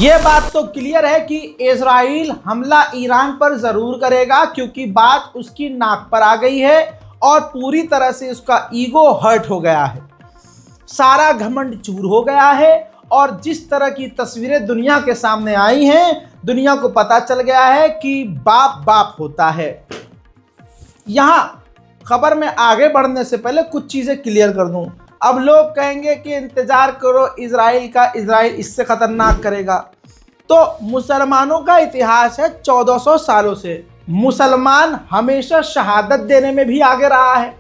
ये बात तो क्लियर है कि इजराइल हमला ईरान पर जरूर करेगा, क्योंकि बात उसकी नाक पर आ गई है और पूरी तरह से उसका ईगो हर्ट हो गया है, सारा घमंड चूर हो गया है। और जिस तरह की तस्वीरें दुनिया के सामने आई हैं, दुनिया को पता चल गया है कि बाप बाप होता है। यहां खबर में आगे बढ़ने से पहले कुछ चीजें क्लियर कर दूं। अब लोग कहेंगे कि इंतजार करो इजराइल का, इजराइल इससे खतरनाक करेगा। तो मुसलमानों का इतिहास है 1400 सालों से, मुसलमान हमेशा शहादत देने में भी आगे रहा है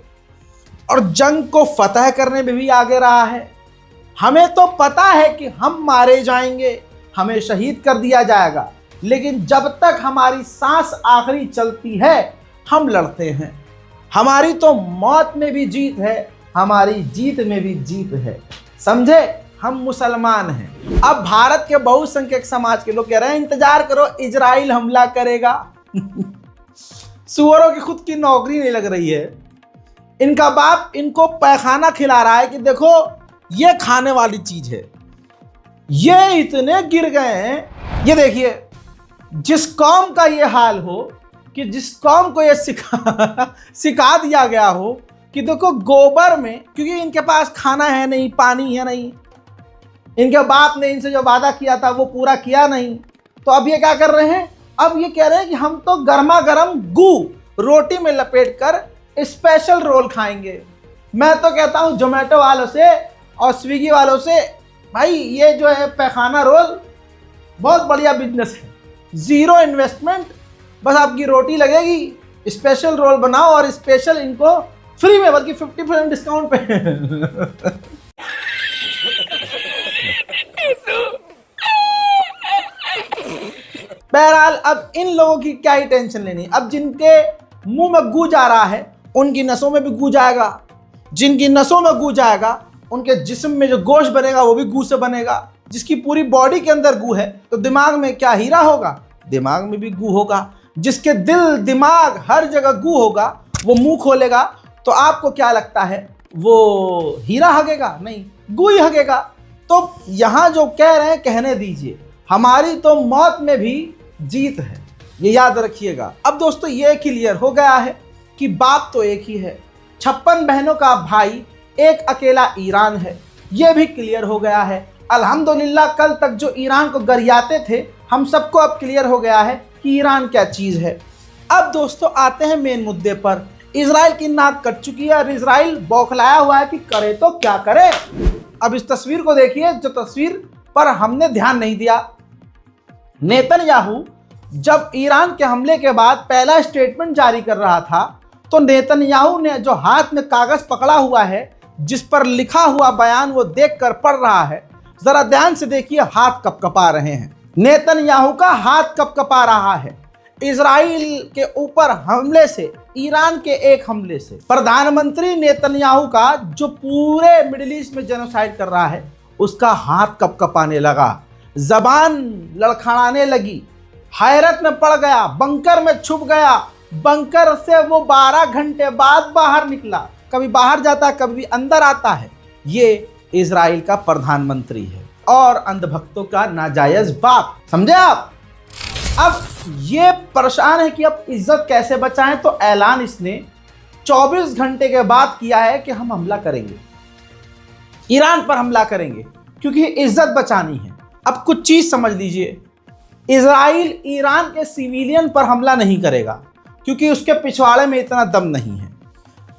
और जंग को फतह करने में भी आगे रहा है। हमें तो पता है कि हम मारे जाएंगे, हमें शहीद कर दिया जाएगा, लेकिन जब तक हमारी सांस आखिरी चलती है हम लड़ते हैं। हमारी तो मौत में भी जीत है, हमारी जीत में भी जीत है, समझे? हम मुसलमान हैं। अब भारत के बहुसंख्यक समाज के लोग कह रहे हैं इंतजार करो इजराइल हमला करेगा। सुअरों की खुद की नौकरी नहीं लग रही है। इनका बाप इनको पैखाना खिला रहा है कि देखो ये खाने वाली चीज है। ये इतने गिर गए हैं। ये देखिए, जिस कौम का ये हाल हो, कि जिस कौम को ये सिखा दिया गया हो कि देखो गोबर में, क्योंकि इनके पास खाना है नहीं, पानी है नहीं, इनके बाप ने इनसे जो वादा किया था वो पूरा किया नहीं, तो अब ये क्या कर रहे हैं? अब ये कह रहे हैं कि हम तो गर्मा गर्म गू रोटी में लपेट कर स्पेशल रोल खाएंगे। मैं तो कहता हूँ जोमेटो वालों से और स्विगी वालों से, भाई ये जो है पैखाना रोल बहुत बढ़िया बिजनेस है, ज़ीरो इन्वेस्टमेंट, बस आपकी रोटी लगेगी, स्पेशल रोल बनाओ और स्पेशल इनको फ्री में, बल्कि 50% डिस्काउंट पे। बहरहाल अब इन लोगों की क्या ही टेंशन लेनी। अब जिनके मुंह में गू जा रहा है उनकी नसों में भी गू जाएगा, जिनकी नसों में गू जाएगा उनके जिस्म में जो गोश्त बनेगा वो भी गू से बनेगा। जिसकी पूरी बॉडी के अंदर गू है तो दिमाग में क्या हीरा होगा? दिमाग में भी गू होगा। जिसके दिल दिमाग हर जगह गू होगा वो मुंह खोलेगा तो आपको क्या लगता है वो हीरा हगेगा? नहीं, गू ही हगेगा। तो यहां जो कह रहे हैं कहने दीजिए, हमारी तो मौत में भी जीत है, ये याद रखिएगा। अब दोस्तों ये क्लियर हो गया है कि बाप तो एक ही है, 56 बहनों का भाई एक अकेला ईरान है, ये भी क्लियर हो गया है। अल्हम्दुलिल्लाह कल तक जो ईरान को गरियाते थे, हम सबको अब क्लियर हो गया है कि ईरान क्या चीज़ है। अब दोस्तों आते हैं मेन मुद्दे पर। इजराइल की नाक कट चुकी है और इजराइल बौखलाया हुआ है कि करे तो क्या करे। अब इस तस्वीर को देखिए, जो तस्वीर पर हमने ध्यान नहीं दिया। नेतन्याहू जब ईरान के हमले के बाद पहला स्टेटमेंट जारी कर रहा था, तो नेतन्याहू ने जो हाथ में कागज पकड़ा हुआ है जिस पर लिखा हुआ बयान वो देखकर पढ़ रहा है, जरा ध्यान से देखिए, हाथ कपकपा रहे हैं। नेतन्याहू का हाथ कपकपा रहा है इजराइल के ऊपर हमले से, ईरान के एक हमले से। प्रधानमंत्री नेतन्याहू का जो पूरे मिडिल ईस्ट में जेनोसाइड कर रहा है, उसका हाथ कपकपाने लगा, जबान लड़खड़ाने लगी, हैरत में पड़ गया, बंकर में छुप गया। बंकर से वो 12 घंटे बाद बाहर निकला, कभी बाहर जाता है कभी अंदर आता है। ये इजराइल का प्रधानमंत्री है और अंधभक्तों का नाजायज बाप, समझे आप? अब ये परेशान है कि अब इज्जत कैसे बचाएं, तो ऐलान इसने 24 घंटे के बाद किया है कि हम हमला करेंगे, ईरान पर हमला करेंगे, क्योंकि इज्जत बचानी है। अब कुछ चीज समझ लीजिए, इजराइल ईरान के सिविलियन पर हमला नहीं करेगा क्योंकि उसके पिछवाड़े में इतना दम नहीं है।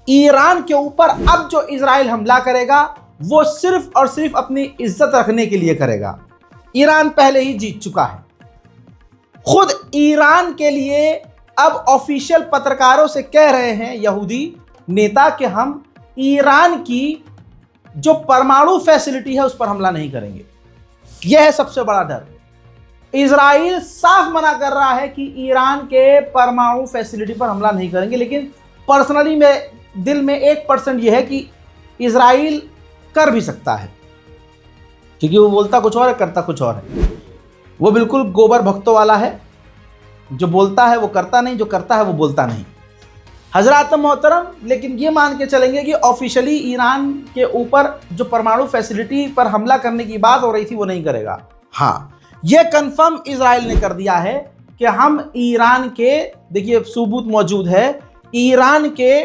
ईरान के ऊपर अब जो इजराइल हमला करेगा वो सिर्फ और सिर्फ अपनी इज्जत रखने के लिए करेगा। ईरान पहले ही जीत चुका है। खुद ईरान के लिए अब ऑफिशियल पत्रकारों से कह रहे हैं यहूदी नेता कि हम ईरान की जो परमाणु फैसिलिटी है उस पर हमला नहीं करेंगे। यह है सबसे बड़ा डर। इजराइल साफ मना कर रहा है कि ईरान के परमाणु फैसिलिटी पर हमला नहीं करेंगे, लेकिन पर्सनली मेरे दिल में 1% यह है कि इजराइल कर भी सकता है, क्योंकि वो बोलता कुछ और है, करता कुछ और है। वो बिल्कुल गोबर भक्तों वाला है, जो बोलता है वो करता नहीं, जो करता है वो बोलता नहीं। हजरात मोहतरम, लेकिन ये मान के चलेंगे कि ऑफिशियली ईरान के ऊपर जो परमाणु फैसिलिटी पर हमला करने की बात हो रही थी वो नहीं करेगा। हाँ, यह कंफर्म इजराइल ने कर दिया है कि हम ईरान के, देखिए सबूत मौजूद है, ईरान के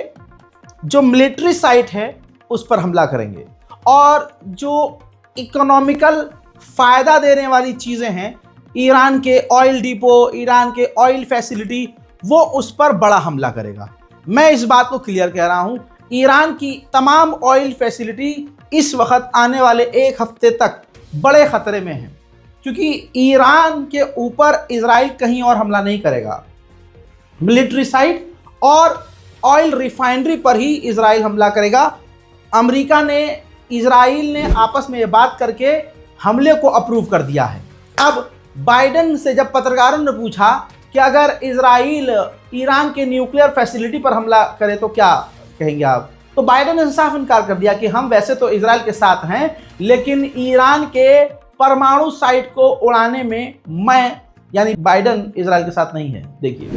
जो मिलिट्री साइट है उस पर हमला करेंगे और जो इकोनॉमिकल फायदा देने वाली चीजें हैं, ईरान के ऑयल डिपो, ईरान के ऑयल फैसिलिटी, वो उस पर बड़ा हमला करेगा। मैं इस बात को क्लियर कह रहा हूं, ईरान की तमाम ऑयल फैसिलिटी इस वक्त आने वाले एक हफ्ते तक बड़े खतरे में है, क्योंकि ईरान के ऊपर इजराइल कहीं और हमला नहीं करेगा। मिलिट्री साइट और ऑयल रिफाइनरी पर ही इजराइल हमला करेगा। अमेरिका ने, इजराइल ने आपस में ये बात करके हमले को अप्रूव कर दिया है। अब बाइडेन से जब पत्रकारों ने पूछा कि अगर इजराइल ईरान के न्यूक्लियर फैसिलिटी पर हमला करे तो क्या कहेंगे आप, तो बाइडेन ने साफ इनकार कर दिया कि हम वैसे तो इजराइल के साथ हैं, लेकिन ईरान के परमाणु साइट को उड़ाने में मैं, यानी बाइडेन इजराइल के साथ नहीं है। देखिए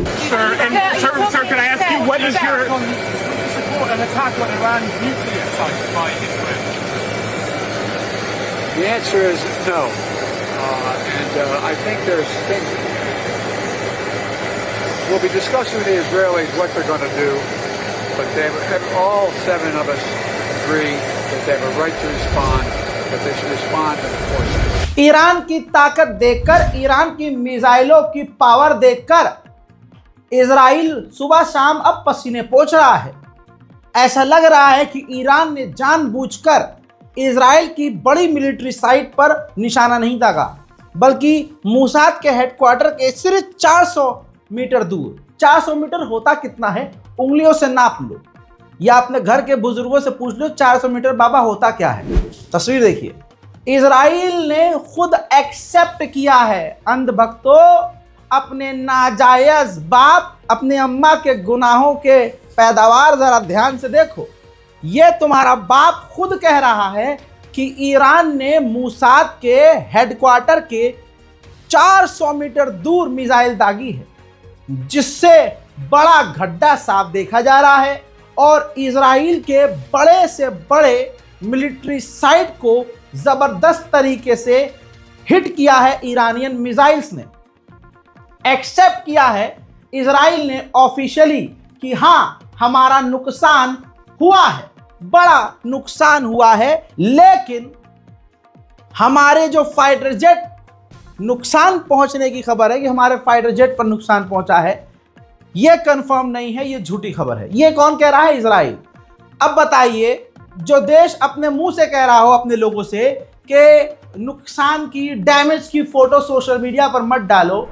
The answer is no, and I think there's things we'll be discussing with the Israelis what they're going to do, but all 7 of us agree that they have a right to respond, that they should respond and enforce it. Iran की ताकत देखकर, Iran की मिसाइलों की power देखकर Israel सुबह शाम अब पसीने पोंछ रहा है। ऐसा लग रहा है कि ईरान ने जानबूझकर इजराइल की बड़ी मिलिट्री साइट पर निशाना नहीं दागा, बल्कि मोसाद के हेडक्वार्टर के सिर्फ 400 मीटर दूर, 400 मीटर होता कितना है उंगलियों से नाप लो, या अपने घर के बुजुर्गों से पूछ लो 400 मीटर बाबा होता क्या है। तस्वीर देखिए, इजराइल ने खुद एक्सेप्ट किया है, अंधभक्तों, अपने नाजायज बाप, अपने अम्मा के गुनाहों के पैदावार जरा ध्यान से देखो। ये तुम्हारा बाप खुद कह रहा है कि ईरान ने मोसाद के हेडक्वार्टर के 400 मीटर दूर मिसाइल दागी है, जिससे बड़ा गड्ढा साफ देखा जा रहा है और इजराइल के बड़े से बड़े मिलिट्री साइट को जबरदस्त तरीके से हिट किया है ईरानियन मिसाइल्स ने। एक्सेप्ट किया है इजराइल ने ऑफिशियली कि हाँ, हमारा नुकसान हुआ है, बड़ा नुकसान हुआ है, लेकिन हमारे जो फाइटर जेट, नुकसान पहुंचने की खबर है कि हमारे फाइटर जेट पर नुकसान पहुंचा है, यह कंफर्म नहीं है, यह झूठी खबर है। यह कौन कह रहा है? इजराइल। अब बताइए, जो देश अपने मुंह से कह रहा हो अपने लोगों से कि नुकसान की, डैमेज की फोटो सोशल मीडिया पर मत डालो,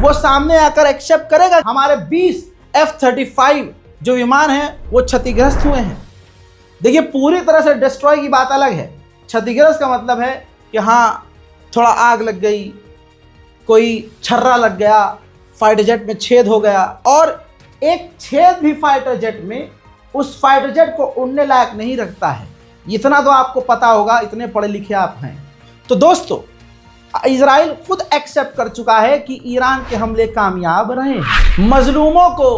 वो सामने आकर एक्सेप्ट करेगा हमारे 20 F-35 जो विमान हैं वो क्षतिग्रस्त हुए हैं। देखिए, पूरी तरह से डिस्ट्रॉय की बात अलग है, क्षतिग्रस्त का मतलब है कि हाँ, थोड़ा आग लग गई, कोई छर्रा लग गया, फाइटर जेट में छेद हो गया, और एक छेद भी फाइटर जेट में उस फाइटर जेट को उड़ने लायक नहीं रखता है। इतना तो आपको पता होगा, इतने पढ़े लिखे आप हैं। तो दोस्तों, इजराइल खुद एक्सेप्ट कर चुका है कि ईरान के हमले कामयाब रहे। मजलूमों को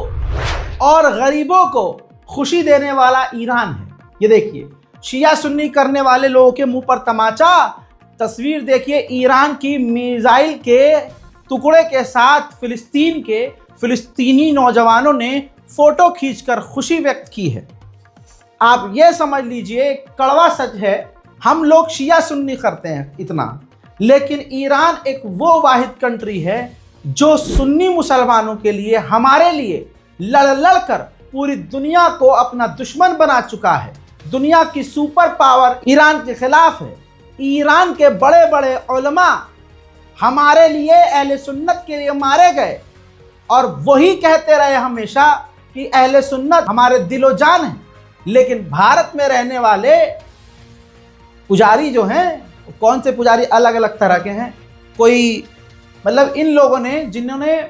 और गरीबों को खुशी देने वाला ईरान है। ये देखिए, शिया सुन्नी करने वाले लोगों के मुंह पर तमाचा। तस्वीर देखिए, ईरान की मिसाइल के टुकड़े के साथ फिलिस्तीन के फिलिस्तीनी नौजवानों ने फोटो खींचकर खुशी व्यक्त की है। आप ये समझ लीजिए, कड़वा सच है, हम लोग शिया सुन्नी करते हैं इतना, लेकिन ईरान एक वो वाहिद कंट्री है जो सुन्नी मुसलमानों के लिए, हमारे लिए लड़ लड़ कर पूरी दुनिया को अपना दुश्मन बना चुका है। दुनिया की सुपर पावर ईरान के खिलाफ है। ईरान के बड़े बड़े उलमा हमारे लिए, अहले सुन्नत के लिए मारे गए, और वही कहते रहे हमेशा कि अहले सुन्नत हमारे दिलो जान है। लेकिन भारत में रहने वाले पुजारी जो हैं, कौन से पुजारी, अलग अलग तरह के हैं। कोई, मतलब इन लोगों ने, जिन्होंने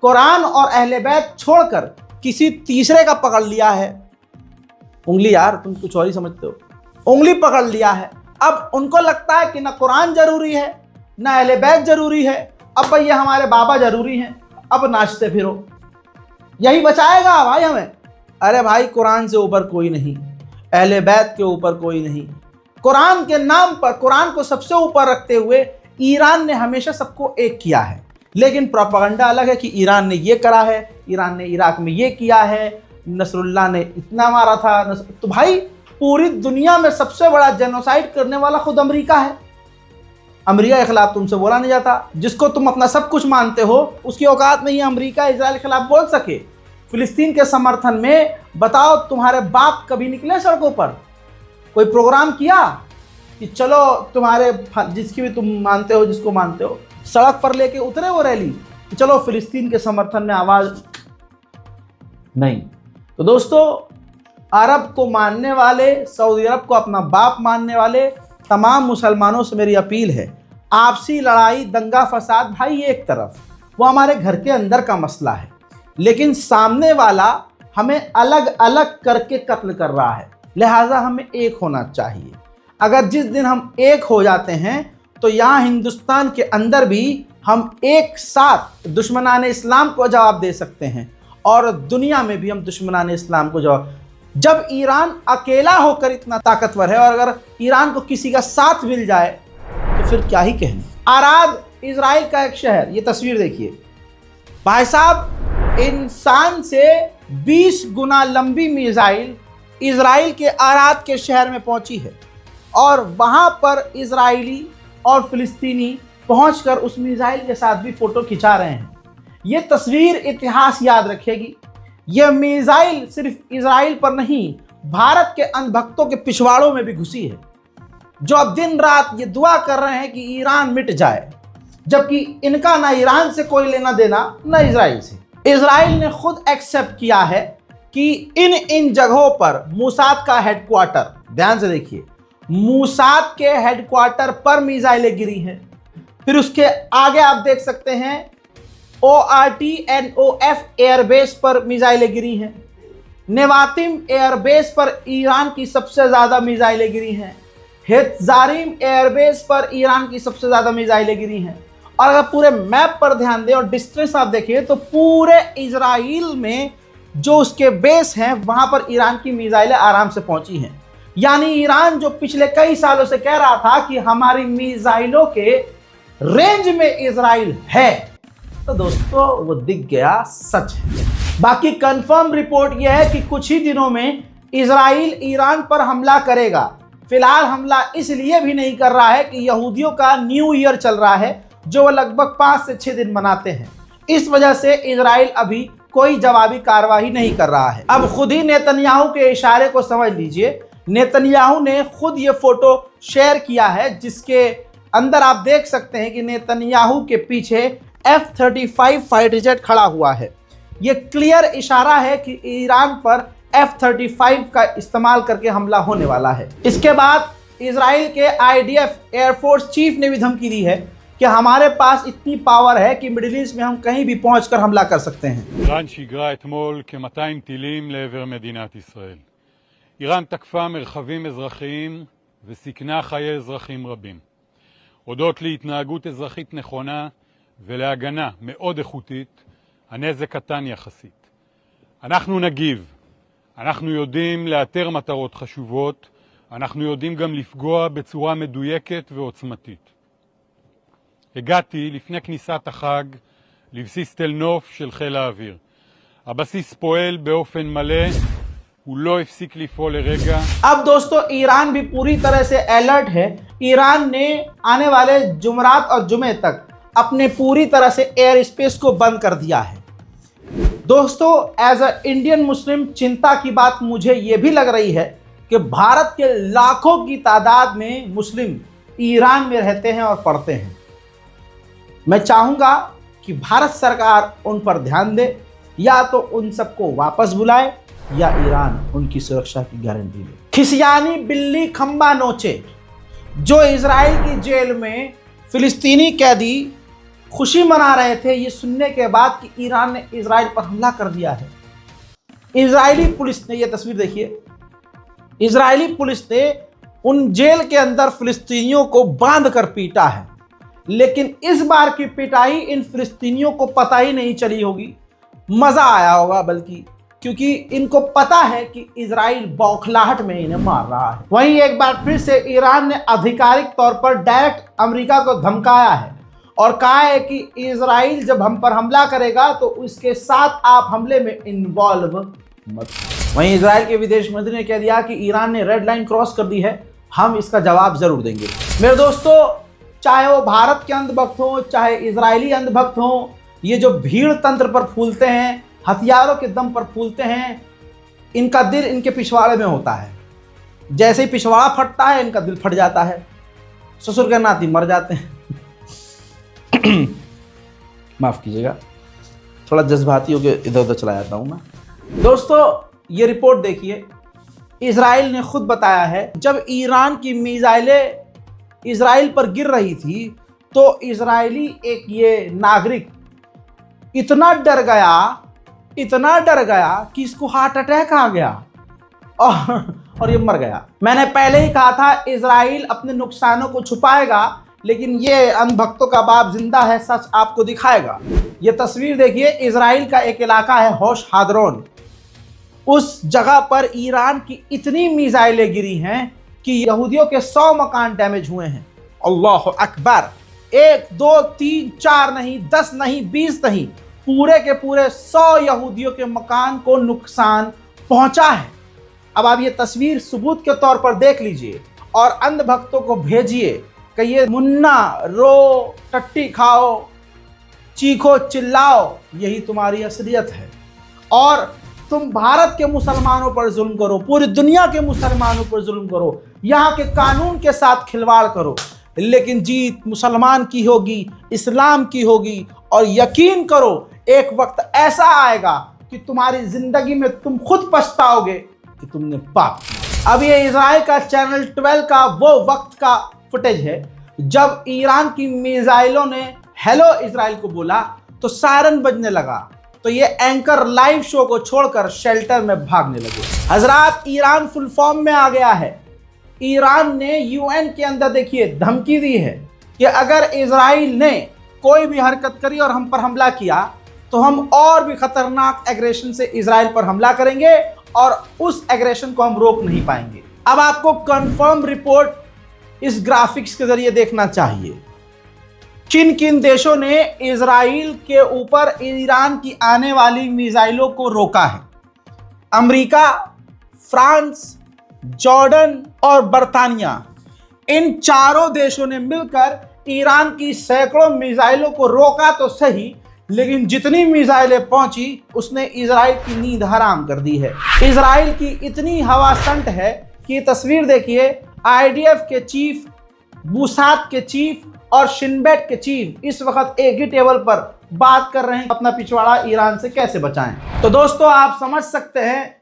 कुरान और अहले बैत छोड़कर किसी तीसरे का पकड़ लिया है, उंगली, यार तुम कुछ और ही समझते हो, उंगली पकड़ लिया है। अब उनको लगता है कि ना कुरान जरूरी है, ना अहले बैत जरूरी है, अब भाई ये हमारे बाबा जरूरी हैं, अब नाचते फिरो, यही बचाएगा भाई हमें। अरे भाई, कुरान से ऊपर कोई नहीं, अहले बैत के ऊपर कोई नहीं। कुरान के नाम पर, कुरान को सबसे ऊपर रखते हुए ईरान ने हमेशा सबको एक किया है, लेकिन प्रोपेगेंडा अलग है कि ईरान ने ये करा है, ईरान ने इराक में ये किया है, नसरुल्लाह ने इतना मारा था। तो भाई पूरी दुनिया में सबसे बड़ा जेनोसाइड करने वाला खुद अमेरिका है। अमेरिका के खिलाफ तुमसे बोला नहीं जाता। जिसको तुम अपना सब कुछ मानते हो उसकी औकात नहीं है अमेरिका इजराइल के खिलाफ बोल सके। फिलिस्तीन के समर्थन में बताओ तुम्हारे बाप कभी निकले सड़कों पर? कोई प्रोग्राम किया कि चलो तुम्हारे जिसकी भी तुम मानते हो, जिसको मानते हो, सड़क पर लेके उतरे वो रैली कि चलो फिलिस्तीन के समर्थन में आवाज? नहीं। तो दोस्तों, अरब को मानने वाले, सऊदी अरब को अपना बाप मानने वाले तमाम मुसलमानों से मेरी अपील है, आपसी लड़ाई, दंगा फसाद भाई एक तरफ, वो हमारे घर के अंदर का मसला है, लेकिन सामने वाला हमें अलग अलग करके कत्ल कर रहा है, लिहाजा हमें एक होना चाहिए। अगर जिस दिन हम एक हो जाते हैं तो यहाँ हिंदुस्तान के अंदर भी हम एक साथ दुश्मनाने इस्लाम को जवाब दे सकते हैं और दुनिया में भी हम दुश्मनाने इस्लाम को जवाब। जब ईरान अकेला होकर इतना ताकतवर है और अगर ईरान को किसी का साथ मिल जाए तो फिर क्या ही कहने। आराद इजराइल का एक शहर, ये तस्वीर देखिए भाई साहब, इंसान से 20 गुना लंबी मिसाइल इजराइल के आराद के शहर में पहुंची है और वहां पर इजरायली और फिलिस्तीनी पहुंचकर उस मिसाइल के साथ भी फोटो खिंचा रहे हैं। ये तस्वीर इतिहास याद रखेगी। यह मिसाइल सिर्फ इजराइल पर नहीं, भारत के अंधभक्तों के पिछवाड़ों में भी घुसी है, जो अब दिन रात ये दुआ कर रहे हैं कि ईरान मिट जाए, जबकि इनका ना ईरान से कोई लेना देना ना इजराइल से। इजराइल ने खुद एक्सेप्ट किया है कि इन जगहों पर मूसाद का हेडक्वार्टर, ध्यान से देखिए, मूसाद के हेडक्वार्टर पर मिसाइलें गिरी हैं। फिर उसके आगे आप देख सकते हैं ORTNOF एयरबेस पर मिसाइलें गिरी हैं। नेवातिम एयरबेस पर ईरान की सबसे ज़्यादा मिसाइलें गिरी हैं। हेत्जारिम एयरबेस पर ईरान की सबसे ज़्यादा मिसाइलें गिरी हैं। और अगर पूरे मैप पर ध्यान दें और डिस्टेंस आप देखिए तो पूरे इजराइल में जो उसके बेस हैं वहाँ पर ईरान की मिसाइलें आराम से पहुँची हैं। यानी ईरान जो पिछले कई सालों से कह रहा था कि हमारी मिसाइलों के रेंज में इजराइल है, तो दोस्तों वो दिख गया, सच है। बाकी कंफर्म रिपोर्ट यह है कि कुछ ही दिनों में इजराइल ईरान पर हमला करेगा। फिलहाल हमला इसलिए भी नहीं कर रहा है कि यहूदियों का न्यू ईयर चल रहा है, जो वो लगभग 5 से 6 दिन मनाते हैं। इस वजह से इजराइल अभी कोई जवाबी कार्रवाई नहीं कर रहा है। अब खुद ही नेतन्याहू के इशारे को समझ लीजिए। नेतन्याहू ने खुद ये फोटो शेयर किया है, जिसके अंदर आप देख सकते हैं कि नेतन्याहू के पीछे F-35 फाइटर जेट खड़ा हुआ है। ये क्लियर इशारा है कि ईरान पर F-35 का इस्तेमाल करके हमला होने वाला है। इसके बाद इजराइल के IDF एयरफोर्स चीफ ने भी धमकी दी है कि हमारे पास इतनी पावर है कि मिडिल ईस्ट में हम कहीं भी पहुंचकर हमला कर सकते हैं। איראן שיגרה אתמול כ-200 טילים לעבר מדינת ישראל. איראן תקפה מרחבים אזרחיים וסיכנה חיי אזרחים רבים. הודות להתנהגות אזרחית נכונה ולהגנה מאוד איכותית, הנזק קטן יחסית. אנחנו נגיב. אנחנו יודעים לאתר מטרות חשובות, אנחנו יודעים גם לפגוע בצורה מדויקת ועוצמתית. הגעתי לפני כניסת החג לבסיס תל נוף של חיל האוויר. הבסיס פועל באופן מלא, הוא לא הפסיק לפעול לרגע. अब दोस्तों ईरान भी पूरी तरह से अलर्ट है। ईरान ने आने वाले जुमरात और जुमे तक अपने पूरी तरह से एयर स्पेस को बंद कर दिया है। दोस्तों एज अ इंडियन मुस्लिम चिंता की बात मुझे ये भी लग रही है कि भारत के लाखों की तादाद में मुस्लिम ईरान में रहते हैं और पढ़ते हैं। मैं चाहूँगा कि भारत सरकार उन पर ध्यान दे, या तो उन सबको वापस बुलाए या ईरान उनकी सुरक्षा की गारंटी दे। खिसियानी बिल्ली खंबा नोचे। जो इजराइल की जेल में फिलिस्तीनी कैदी खुशी मना रहे थे ये सुनने के बाद कि ईरान ने इजराइल पर हमला कर दिया है। इजरायली पुलिस ने, ये तस्वीर देखिए, इजरायली पुलिस ने उन जेल के अंदर फिलिस्तीनियों को बांध कर पीटा है, लेकिन इस बार की पिटाई इन फिलिस्तीनियों को पता ही नहीं चली होगी, मज़ा आया होगा बल्कि क्योंकि इनको पता है कि इजराइल बौखलाहट में इन्हें मार रहा है। वहीं एक बार फिर से ईरान ने आधिकारिक तौर पर डायरेक्ट अमेरिका को धमकाया है और कहा है कि इजराइल जब हम पर हमला करेगा तो उसके साथ आप हमले में इन्वॉल्व मत। वहीं इजराइल के विदेश मंत्री ने कह दिया कि ईरान ने रेड लाइन क्रॉस कर दी है, हम इसका जवाब जरूर देंगे। मेरे दोस्तों, चाहे वो भारत के अंधभक्त हों, चाहे इजरायली अंधभक्त हों, ये जो भीड़ तंत्र पर फूलते हैं, हथियारों के दम पर फूलते हैं, इनका दिल इनके पिछवाड़े में होता है। जैसे ही पिछवाड़ा फटता है इनका दिल फट जाता है, ससुर के नाती मर जाते हैं। माफ कीजिएगा, थोड़ा जज्बाती होकर इधर उधर चला जाता हूं मैं। दोस्तों, ये रिपोर्ट देखिए, इजराइल ने खुद बताया है जब ईरान की मिसाइलें इजराइल पर गिर रही थी तो इजरायली एक ये नागरिक इतना डर गया कि इसको हार्ट अटैक आ गया और ये मर गया। मैंने पहले ही कहा था इजराइल अपने नुकसानों को छुपाएगा, लेकिन ये अंधभक्तों का बाप जिंदा है, सच आपको दिखाएगा। ये तस्वीर देखिए, इजराइल का एक इलाका है होश हादरोन। उस जगह पर ईरान की इतनी मिसाइलें गिरी हैं कि यहूदियों के 100 मकान डैमेज हुए हैं। अल्लाह अकबर! 1 2 3 4 नहीं, 10 नहीं, 20 नहीं, पूरे के पूरे 100 यहूदियों के मकान को नुकसान पहुंचा है। अब आप ये तस्वीर सबूत के तौर पर देख लीजिए और अंधभक्तों को भेजिए कि ये मुन्ना रो, टट्टी खाओ, चीखो, चिल्लाओ, यही तुम्हारी असलियत है। और तुम भारत के मुसलमानों पर जुल्म करो, पूरी दुनिया के मुसलमानों पर जुल्म करो, यहाँ के कानून के साथ खिलवाड़ करो, लेकिन जीत मुसलमान की होगी, इस्लाम की होगी। और यकीन करो, एक वक्त ऐसा आएगा कि तुम्हारी जिंदगी में तुम खुद पछताओगे कि तुमने पाप किया। अब ये इजराइल का चैनल 12 का वो वक्त का फुटेज है जब ईरान की मिसाइलों ने हेलो इजराइल को बोला तो सायरन बजने लगा, तो ये एंकर लाइव शो को छोड़कर शेल्टर में भागने लगे। हजरात, ईरान फुल फॉर्म में आ गया है। ईरान ने यूएन के अंदर देखिए धमकी दी है कि अगर इजराइल ने कोई भी हरकत करी और हम पर हमला किया तो हम और भी खतरनाक एग्रेशन से इजराइल पर हमला करेंगे और उस एग्रेशन को हम रोक नहीं पाएंगे। अब आपको कंफर्म रिपोर्ट इस ग्राफिक्स के जरिए देखना चाहिए। किन किन देशों ने इजराइल के ऊपर ईरान की आने वाली मिसाइलों को रोका है? अमेरिका, फ्रांस, जॉर्डन और बर्तानिया, इन चारों देशों ने मिलकर ईरान की सैकड़ों मिसाइलों को रोका तो सही, लेकिन जितनी मिसाइलें पहुंची उसने इजराइल की नींद हराम कर दी है। इजराइल की इतनी हवासंट है कि तस्वीर देखिए, आईडीएफ के चीफ, बुसात के चीफ और शिनबेट के चीफ इस वक्त एक ही टेबल पर बात कर रहे हैं अपना पिछवाड़ा ईरान से कैसे बचाएं। तो दोस्तों, आप समझ सकते हैं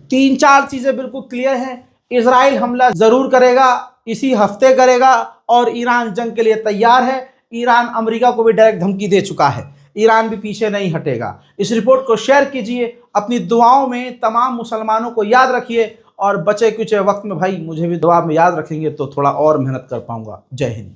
3-4 चीजें बिल्कुल क्लियर हैं। इजराइल हमला जरूर करेगा, इसी हफ्ते करेगा और ईरान जंग के लिए तैयार है। ईरान अमेरिका को भी डायरेक्ट धमकी दे चुका है, ईरान भी पीछे नहीं हटेगा। इस रिपोर्ट को शेयर कीजिए, अपनी दुआओं में तमाम मुसलमानों को याद रखिए और बचे कुछ वक्त में भाई मुझे भी दुआ में याद रखेंगे तो थोड़ा और मेहनत कर पाऊंगा। जय हिंद।